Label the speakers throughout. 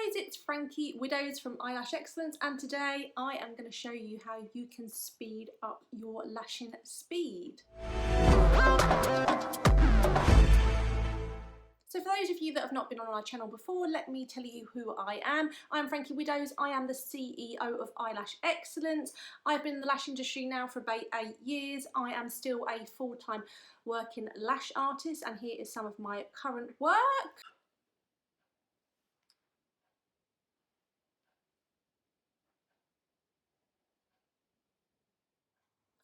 Speaker 1: guys, it's Frankie Widdows from Eyelash Excellence, and today I am going to show you how you can speed up your lashing speed. So for those of you that have not been on our channel before, let me tell you who I am. I'm Frankie Widdows. I am the CEO of Eyelash Excellence. I've been in the lash industry now for about 8 years. I am still a full-time working lash artist, and here is some of my current work.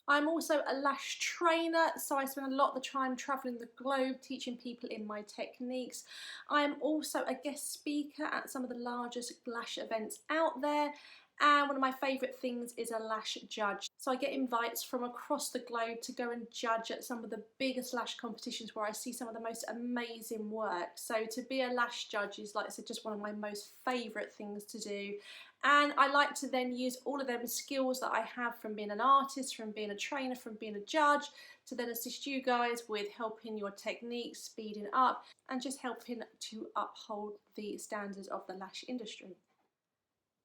Speaker 1: I'm also a lash trainer, so I spend a lot of the time travelling the globe teaching people in my techniques. I am also a guest speaker at some of the largest lash events out there, and one of my favourite things is a lash judge. So I get invites from across the globe to go and judge at some of the biggest lash competitions where I see some of the most amazing work. So to be a lash judge is, like I said, just one of my most favourite things to do. And I like to then use all of them skills that I have from being an artist, from being a trainer, from being a judge, to then assist you guys with helping your techniques, speeding up, and just helping to uphold the standards of the lash industry.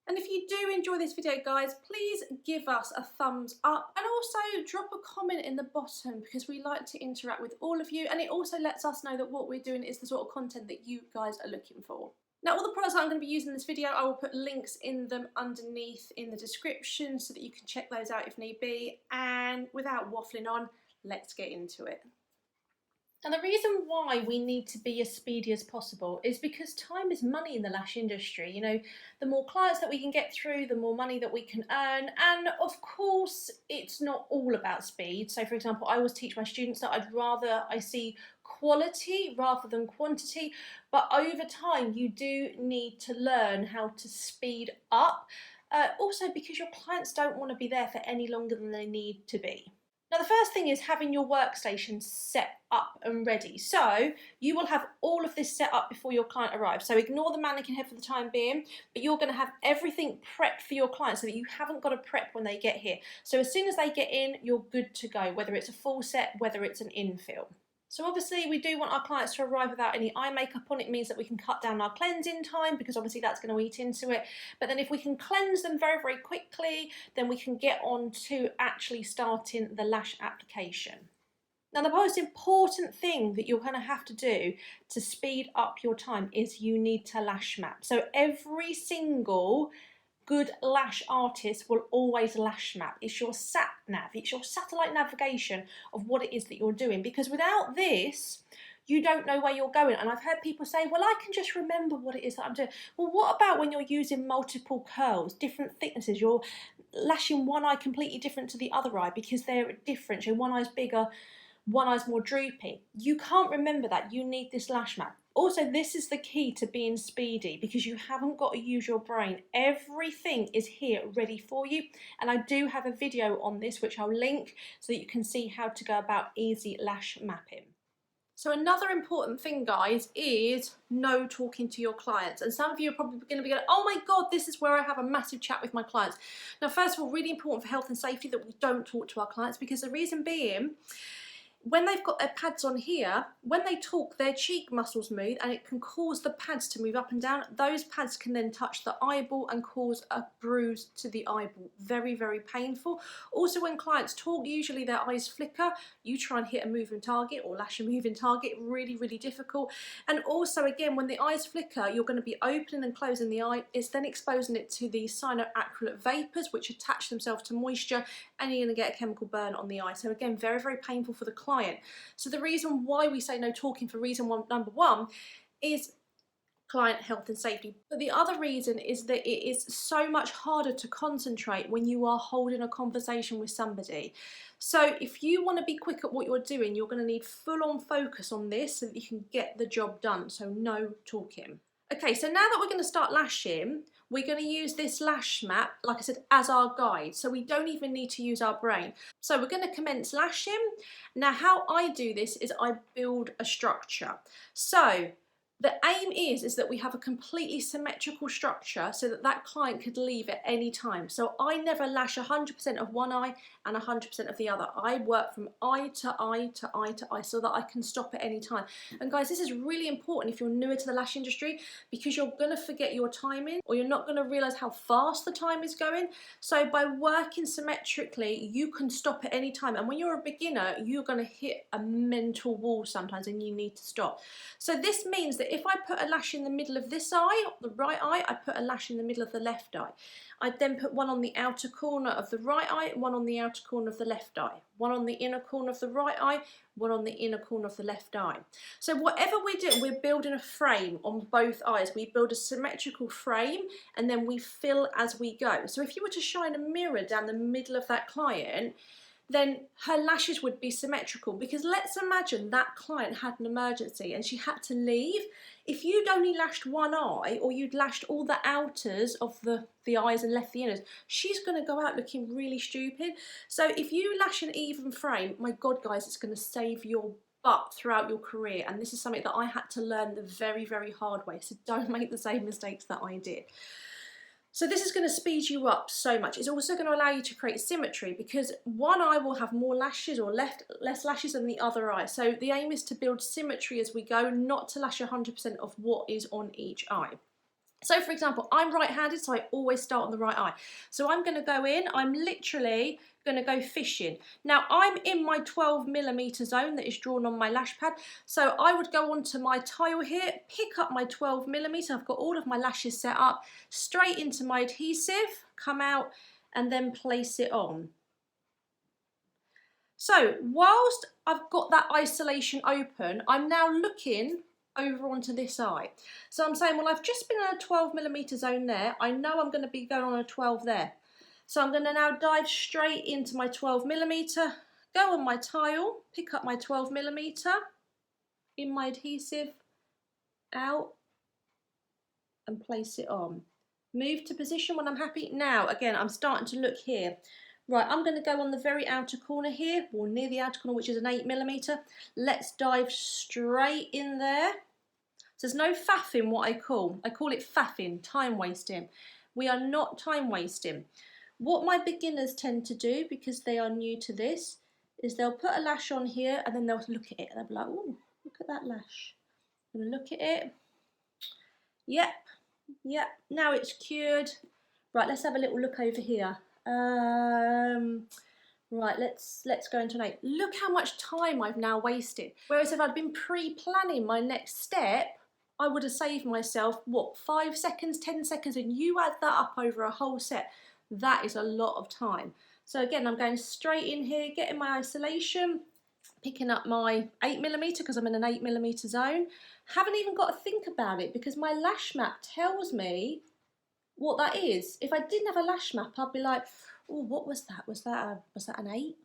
Speaker 1: And if you do enjoy this video, guys, please give us a thumbs up and also drop a comment in the bottom, because we like to interact with all of you, and it also lets us know that what we're doing is the sort of content that you guys are looking for. Now, all the products that I'm going to be using in this video, I will put links in them underneath in the description so that you can check those out if need be. And without waffling on, let's get into it. And the reason why we need to be as speedy as possible is because time is money in the lash industry. You know, the more clients that we can get through, the more money that we can earn. And of course, it's not all about speed. So for example, I always teach my students that I'd rather I see quality rather than quantity. But over time, you do need to learn how to speed up. Also because your clients don't want to be there for any longer than they need to be. Now, the first thing is having your workstation set up and ready. So you will have all of this set up before your client arrives. So ignore the mannequin head for the time being, but you're going to have everything prepped for your client so that you haven't got to prep when they get here. So as soon as they get in, you're good to go, whether it's a full set, whether it's an infill. So obviously we do want our clients to arrive without any eye makeup on. It means that we can cut down our cleansing time, because obviously that's going to eat into it. But then if we can cleanse them very, very quickly, then we can get on to actually starting the lash application. Now, the most important thing that you're going to have to do to speed up your time is you need to lash map. So every single good lash artist will always lash map. It's your sat nav, it's your satellite navigation of what it is that you're doing, because without this you don't know where you're going. And I've heard people say, well, I can just remember what it is that I'm doing. Well, what about when you're using multiple curls, different thicknesses? You're lashing one eye completely different to the other eye because they're different. So one eye's bigger, one eye's more droopy. You can't remember that. You need this lash map. Also, this is the key to being speedy, because you haven't got to use your brain. Everything is here ready for you. And I do have a video on this, which I'll link so that you can see how to go about easy lash mapping. So another important thing, guys, is no talking to your clients. And some of you are probably going to be going, oh my God, this is where I have a massive chat with my clients. Now, first of all, really important for health and safety that we don't talk to our clients, because the reason being, when they've got their pads on here, when they talk, their cheek muscles move, and it can cause the pads to move up and down. Those pads can then touch the eyeball and cause a bruise to the eyeball. Very, very painful. Also, when clients talk, usually their eyes flicker. You try and hit a moving target or lash a moving target. Really, really difficult. And also, again, when the eyes flicker, you're going to be opening and closing the eye. It's then exposing it to the cyanoacrylate vapors, which attach themselves to moisture, and you're going to get a chemical burn on the eye. So again, very, very painful for the client. So the reason why we say no talking for number one is client health and safety. But the other reason is that it is so much harder to concentrate when you are holding a conversation with somebody. So if you want to be quick at what you're doing, you're going to need full-on focus on this so that you can get the job done. So no talking. Okay, so now that we're going to start lashing, we're going to use this lash map, like I said, as our guide. So we don't even need to use our brain. So we're going to commence lashing. Now, how I do this is I build a structure. So The aim is that we have a completely symmetrical structure so that that client could leave at any time. So I never lash 100% of one eye and 100% of the other. I work from eye to eye to eye to eye so that I can stop at any time. And guys, this is really important if you're newer to the lash industry, because you're going to forget your timing, or you're not going to realize how fast the time is going. So by working symmetrically, you can stop at any time. And when you're a beginner, you're going to hit a mental wall sometimes and you need to stop. So this means that if I put a lash in the middle of this eye, the right eye, I put a lash in the middle of the left eye. I then put one on the outer corner of the right eye, one on the outer corner of the left eye, one on the inner corner of the right eye, one on the inner corner of the left eye. So whatever we do, we're building a frame on both eyes. We build a symmetrical frame and then we fill as we go. So if you were to shine a mirror down the middle of that client, then her lashes would be symmetrical, because let's imagine that client had an emergency and she had to leave. If you'd only lashed one eye, or you'd lashed all the outers of the eyes and left the inners, she's going to go out looking really stupid. So if you lash an even frame, my God guys, it's going to save your butt throughout your career. And this is something that I had to learn the very, very hard way. So don't make the same mistakes that I did. So this is going to speed you up so much. It's also going to allow you to create symmetry, because one eye will have more lashes or less lashes than the other eye. So the aim is to build symmetry as we go, not to lash 100% of what is on each eye. So for example, I'm right-handed, so I always start on the right eye. So I'm going to go in, I'm literally going to go fishing. Now I'm in my 12mm zone that is drawn on my lash pad. So I would go onto my tile here, pick up my 12mm, I've got all of my lashes set up, straight into my adhesive, come out and then place it on. So whilst I've got that isolation open, I'm now looking over onto this eye. So I'm saying, well, I've just been in a 12mm zone there. I know I'm going to be going on a 12 there. So I'm going to now dive straight into my 12mm, go on my tile, pick up my 12mm, in my adhesive, out, and place it on. Move to position when I'm happy. Now, again, I'm starting to look here. Right, I'm going to go on the very outer corner here, or near the outer corner, which is an 8mm. Let's dive straight in there. So there's no faffing, what I call it faffing, time wasting. We are not time wasting. What my beginners tend to do, because they are new to this, is they'll put a lash on here and then they'll look at it and they'll be like, oh, look at that lash. I'm going to look at it. Yep, now it's cured. Right, let's have a little look over here. Right, let's go into an 8. Look how much time I've now wasted. Whereas if I'd been pre-planning my next step, I would have saved myself, what, 5 seconds, 10 seconds, and you add that up over a whole set. That is a lot of time. So again, I'm going straight in here, getting my isolation, picking up my 8mm because I'm in an 8mm zone. Haven't even got to think about it because my lash map tells me what that is. If I didn't have a lash map, I'd be like, oh, what was that? Was that an 8?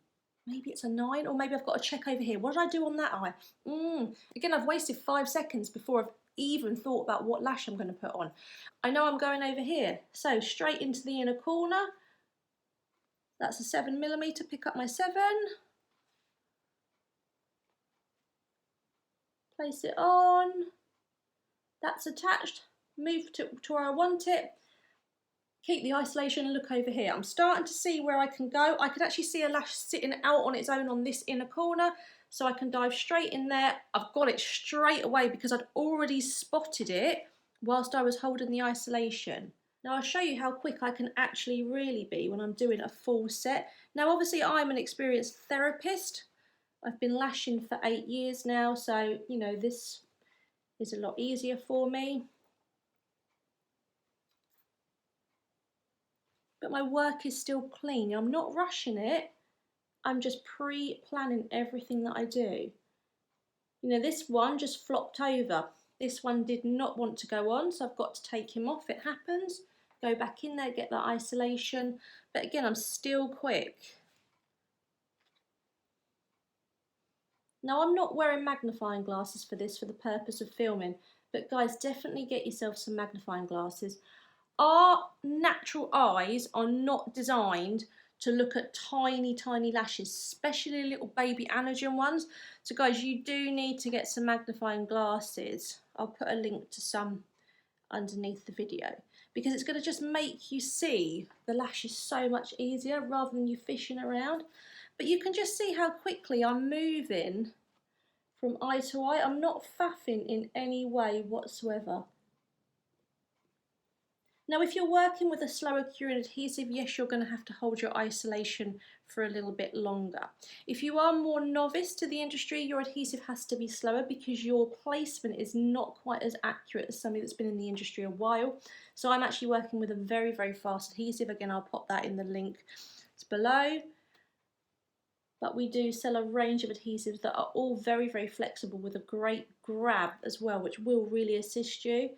Speaker 1: Maybe it's a 9, or maybe I've got to check over here. What did I do on that eye? Again, I've wasted 5 seconds before I've even thought about what lash I'm going to put on. I know I'm going over here, so straight into the inner corner. That's a 7mm, pick up my 7. Place it on. That's attached. Move to where I want it. Keep the isolation and look over here. I'm starting to see where I can go. I could actually see a lash sitting out on its own on this inner corner, so I can dive straight in there. I've got it straight away because I'd already spotted it whilst I was holding the isolation. Now I'll show you how quick I can actually really be when I'm doing a full set. Now obviously I'm an experienced therapist. I've been lashing for 8 years now, so you know this is a lot easier for me. But my work is still clean. I'm not rushing it. I'm just pre-planning everything that I do. You know, this one just flopped over. This one did not want to go on, so I've got to take him off. It happens. Go back in there, get that isolation. But again, I'm still quick. Now, I'm not wearing magnifying glasses for this for the purpose of filming, but guys, definitely get yourself some magnifying glasses. Our natural eyes are not designed to look at tiny, tiny lashes, especially little baby anagen ones. So guys, you do need to get some magnifying glasses. I'll put a link to some underneath the video, because it's going to just make you see the lashes so much easier rather than you fishing around. But you can just see how quickly I'm moving from eye to eye. I'm not faffing in any way whatsoever. Now, if you're working with a slower curing adhesive, yes, you're going to have to hold your isolation for a little bit longer. If you are more novice to the industry, your adhesive has to be slower because your placement is not quite as accurate as somebody that's been in the industry a while. So I'm actually working with a very, very fast adhesive. Again, I'll pop that in the link below. But we do sell a range of adhesives that are all very, very flexible with a great grab as well, which will really assist you.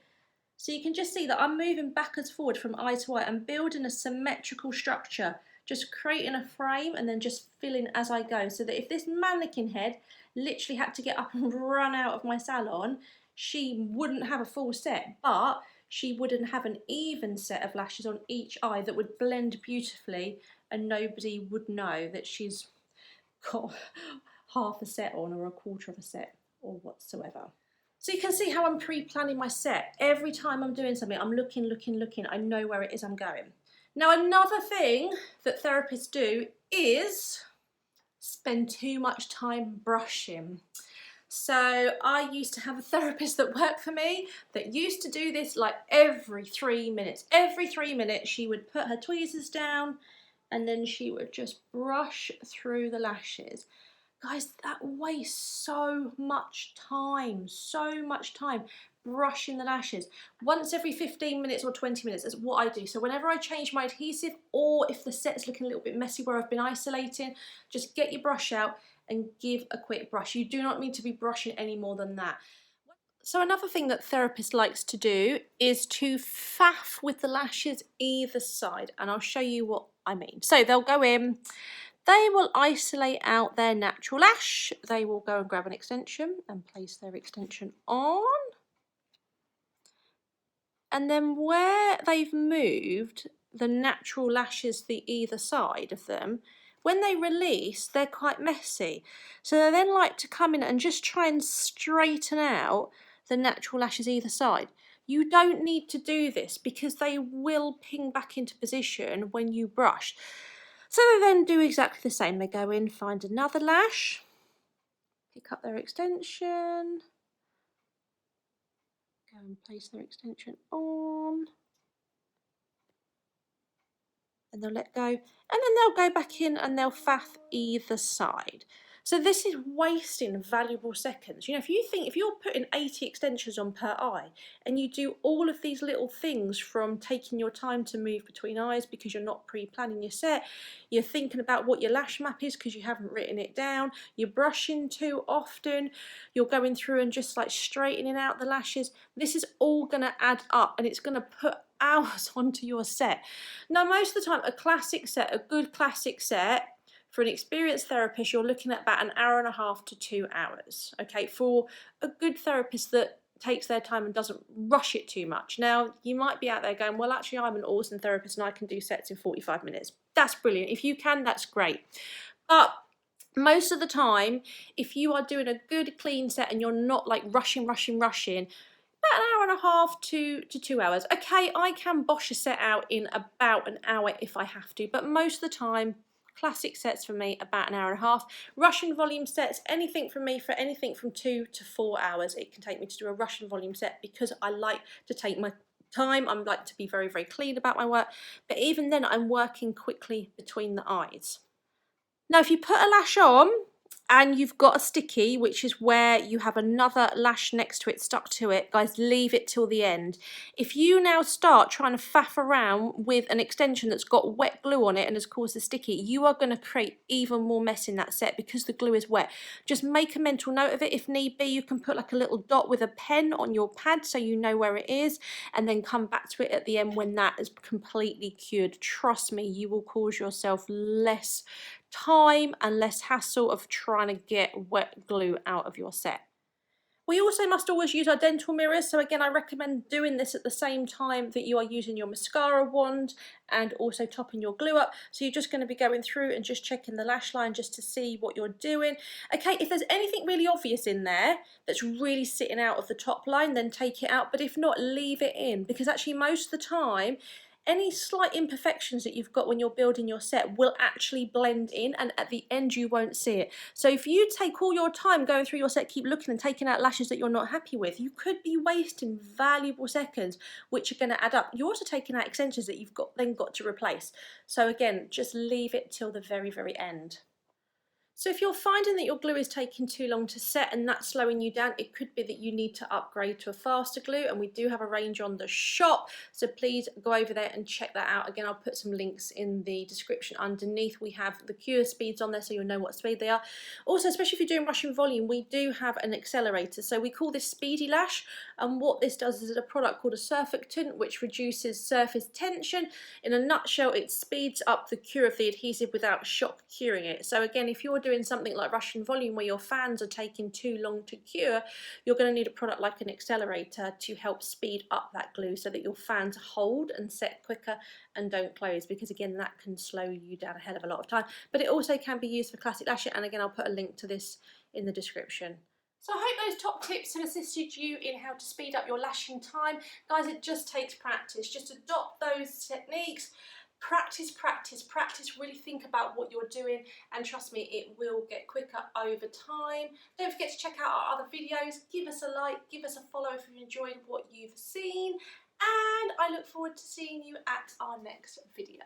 Speaker 1: So you can just see that I'm moving backwards forward from eye to eye and building a symmetrical structure, just creating a frame and then just filling as I go, so that if this mannequin head literally had to get up and run out of my salon, she wouldn't have a full set, but she wouldn't have an even set of lashes on each eye that would blend beautifully and nobody would know that she's got half a set on or a quarter of a set or whatsoever. So you can see how I'm pre-planning my set. Every time I'm doing something, I'm looking. I know where it is I'm going. Now, another thing that therapists do is spend too much time brushing. So I used to have a therapist that worked for me that used to do this like every 3 minutes. Every 3 minutes she would put her tweezers down and then she would just brush through the lashes. Guys, that wastes so much time brushing the lashes. Once every 15 minutes or 20 minutes is what I do. So whenever I change my adhesive, or if the set's looking a little bit messy where I've been isolating, just get your brush out and give a quick brush. You do not need to be brushing any more than that. So another thing that therapist likes to do is to faff with the lashes either side, and I'll show you what I mean. So they'll go in, they will isolate out their natural lash, they will go and grab an extension and place their extension on, and then where they've moved the natural lashes the either side of them, when they release, they're quite messy. So they then like to come in and just try and straighten out the natural lashes either side. You don't need to do this because they will ping back into position when you brush. So they then do exactly the same. They go in, find another lash, pick up their extension, go and place their extension on, and they'll let go, and then they'll go back in and they'll faff either side. So this is wasting valuable seconds. You know, if you're putting 80 extensions on per eye and you do all of these little things, from taking your time to move between eyes because you're not pre-planning your set, you're thinking about what your lash map is because you haven't written it down, you're brushing too often, you're going through and just like straightening out the lashes, this is all going to add up and it's going to put hours onto your set. Now, most of the time, a classic set, a good classic set, for an experienced therapist, you're looking at about 1.5 hours to 2 hours, okay, for a good therapist that takes their time and doesn't rush it too much. Now, you might be out there going, well, actually, I'm an awesome therapist and I can do sets in 45 minutes. That's brilliant. If you can, that's great. But most of the time, if you are doing a good, clean set and you're not like rushing, about 1.5 hours to 2 hours. Okay, I can bosh a set out in about an hour if I have to, but most of the time, classic sets for me, about 1.5 hours. Russian volume sets, anything from me for anything from 2 to 4 hours. It can take me to do a Russian volume set because I like to take my time. I like to be very, very clean about my work. But even then, I'm working quickly between the eyes. Now, if you put a lash on and you've got a sticky, which is where you have another lash next to it stuck to it, guys, leave it till the end. If you now start trying to faff around with an extension that's got wet glue on it and has caused a sticky, you are going to create even more mess in that set because the glue is wet. Just make a mental note of it. If need be, you can put like a little dot with a pen on your pad so you know where it is, and then come back to it at the end when that is completely cured. Trust me, you will cause yourself less time and less hassle of trying to get wet glue out of your set. We also must always use our dental mirrors, so again I recommend doing this at the same time that you are using your mascara wand and also topping your glue up. So you're just going to be going through and just checking the lash line just to see what you're doing. Okay, if there's anything really obvious in there that's really sitting out of the top line, then take it out, but if not, leave it in, because actually most of the time any slight imperfections that you've got when you're building your set will actually blend in, and at the end you won't see it. So if you take all your time going through your set, keep looking and taking out lashes that you're not happy with, you could be wasting valuable seconds which are going to add up. You're also taking out extensions that you've then got to replace. So again, just leave it till the very, very end. So if you're finding that your glue is taking too long to set and that's slowing you down, it could be that you need to upgrade to a faster glue, and we do have a range on the shop, so please go over there and check that out. Again, I'll put some links in the description underneath. We have the cure speeds on there so you'll know what speed they are. Also, especially if you're doing rushing volume, we do have an accelerator, so we call this Speedy Lash, and what this does is a product called a surfactant which reduces surface tension. In a nutshell, it speeds up the cure of the adhesive without shock curing it. So again, if you're doing something like rushing volume where your fans are taking too long to cure, you're going to need a product like an accelerator to help speed up that glue so that your fans hold and set quicker and don't close, because again that can slow you down a hell of a lot of time. But it also can be used for classic lashing, and again I'll put a link to this in the description. So I hope those top tips have assisted you in how to speed up your lashing time. Guys, it just takes practice. Just adopt those techniques. Practice, practice, practice, really think about what you're doing, and trust me, it will get quicker over time. Don't forget to check out our other videos, give us a like, give us a follow if you enjoyed what you've seen, and I look forward to seeing you at our next video.